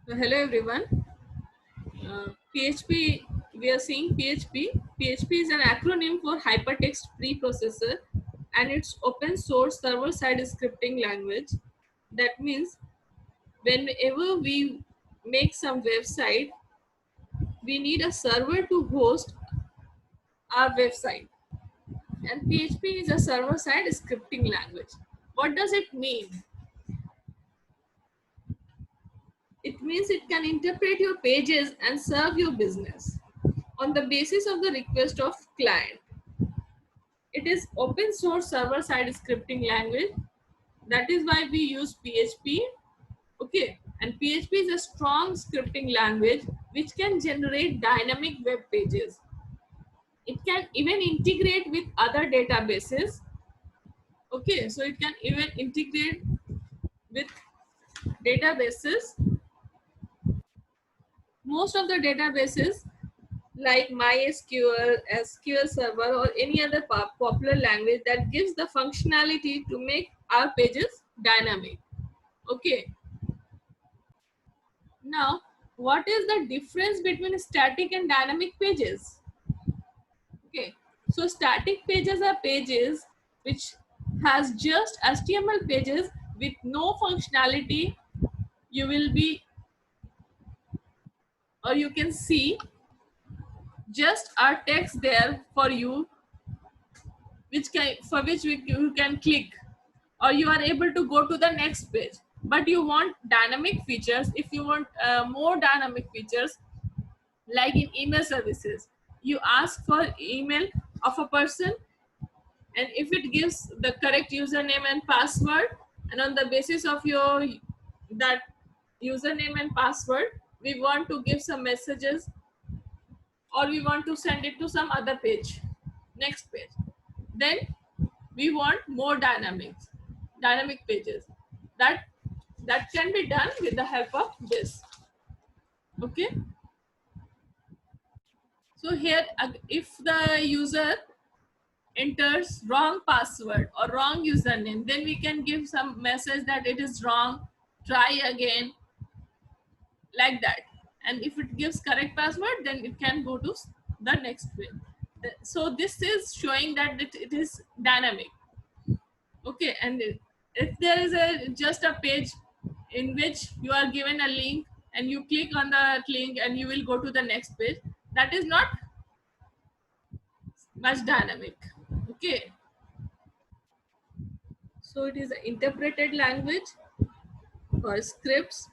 Hello everyone. PHP, we are seeing PHP. PHP is an acronym for Hypertext Preprocessor and it's open source server side scripting language. That means whenever we make some website, we need a server to host our website. And PHP is a server side scripting language. What does it mean? It means it can interpret your pages and serve your business on the basis of the request of client. It is open source server side scripting language. That is why we use PHP. Okay, and PHP is a strong scripting language which can generate dynamic web pages. It can even integrate with other databases. Okay, so it can even integrate with databases. Most of the databases like MySQL, SQL Server, or any other popular language that gives the functionality to make our pages dynamic. Okay, now what is the difference between static and dynamic pages? Okay, so static pages are pages which has just HTML pages with no functionality. You will be, or you can see just our text there for you, which can for which you can click or you are able to go to the next page. But you want dynamic features. If you want more dynamic features, like in email services, you ask for email of a person, and if it gives the correct username and password, and on the basis of your that username and password, we want to give some messages, or we want to send it to some other page, next page, then we want more dynamic pages. That that can be done with the help of this. Okay, so here if the user enters wrong password or wrong username, then we can give some message that it is wrong, try again, like that. And if it gives correct password, then it can go to the next page. So this is showing that it is dynamic. Okay, and if there is a just a page in which you are given a link and you click on the link and you will go to the next page, that is not much dynamic. Okay, so it is an interpreted language for scripts.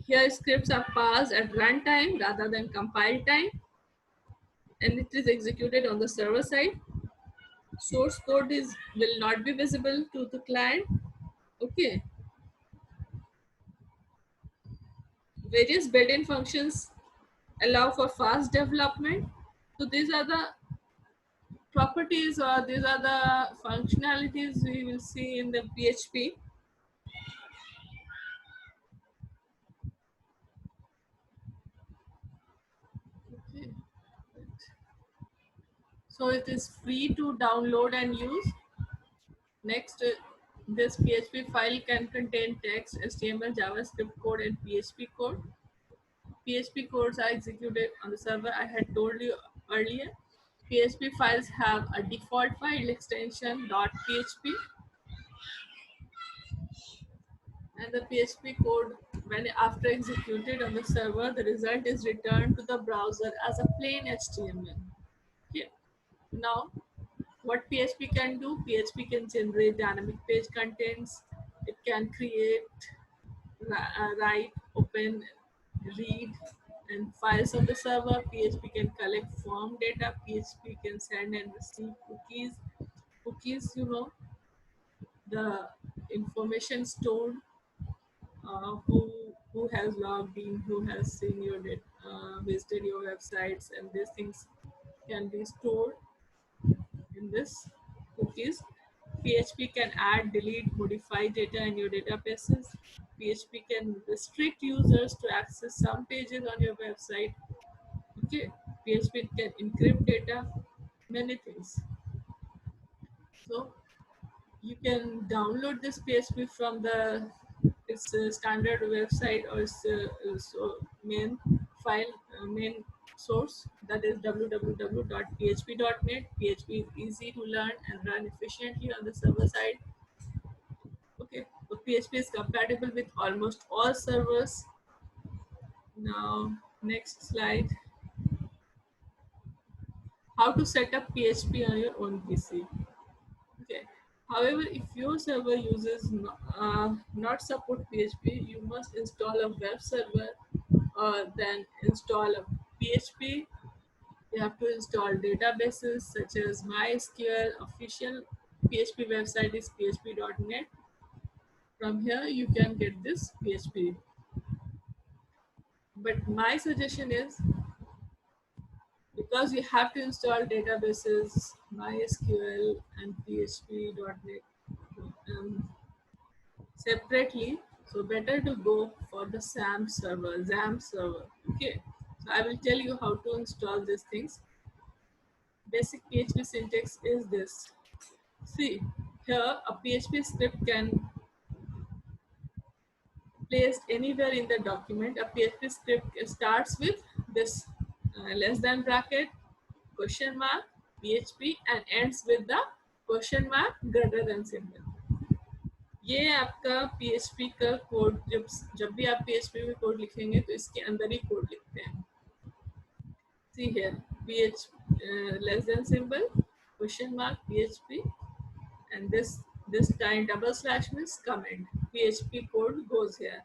Here scripts are passed at runtime rather than compile time, and it is executed on the server side. Source code is will not be visible to the client. Okay, various built-in functions allow for fast development. So these are the properties, or these are the functionalities we will see in the PHP. Okay. So it is free to download and use. Next, this PHP file can contain text, HTML, JavaScript code, and PHP code. PHP codes are executed on the server. I had told you earlier. PHP files have a default file extension .php, and the PHP code, when after executed on the server, the result is returned to the browser as a plain HTML. Okay. Now, what PHP can do? PHP can generate dynamic page contents. It can create, write, open, read, and files on the server. PHP can collect form data. PHP can send and receive cookies. Cookies, the information stored, who has logged in, who has seen your visited your websites, and these things can be stored in this cookies. PHP can add, delete, modify data in your databases. PHP can restrict users to access some pages on your website. Okay, PHP can encrypt data, many things. So you can download this PHP from the its standard website or its main file, main source, that is www.php.net. PHP is easy to learn and run efficiently on the server side. Okay, so PHP is compatible with almost all servers. Now, next slide. How to set up PHP on your own PC. Okay. However, if your server uses not support PHP, you must install a web server or then install a PHP. You have to install databases such as MySQL. Official PHP website is php.net. From here, you can get this PHP. But my suggestion is, because you have to install databases, MySQL and PHP.net separately, so better to go for the XAMPP server. Okay, so I will tell you how to install these things. Basic PHP syntax is this. See, here a PHP script can placed anywhere in the document. A PHP script starts with this less than bracket, question mark, PHP and ends with the question mark greater than symbol. ये आपका PHP का code, जब भी आप PHP में code लिखेंगे तो इसके अंदर ही कोड लिखते हैं. See here, PHP less than symbol, question mark, PHP, and this time double slash means comment. PHP code goes here.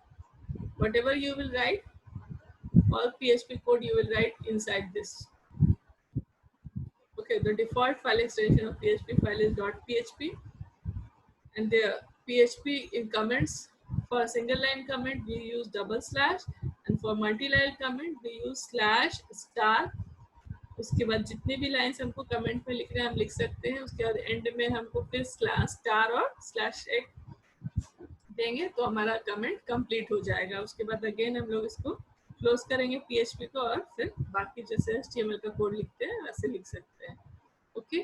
Whatever you will write, all PHP code you will write inside this. Okay, the default file extension of PHP file is .php, and the PHP in comments, for single line comment we use double slash, and for multi-line comment we use slash star. उसके बाद जितने भी lines हमको comment में लिखना है हम लिख सकते हैं. उसके बाद एंड में हमको फिर स्लैश स्टार और स्लैश एक देंगे तो हमारा कमेंट कंप्लीट हो जाएगा. उसके बाद अगेन हम लोग इसको क्लोज करेंगे PHP को, और फिर बाकी जैसे HTML का कोड लिखते हैं वैसे लिख सकते हैं. ओके.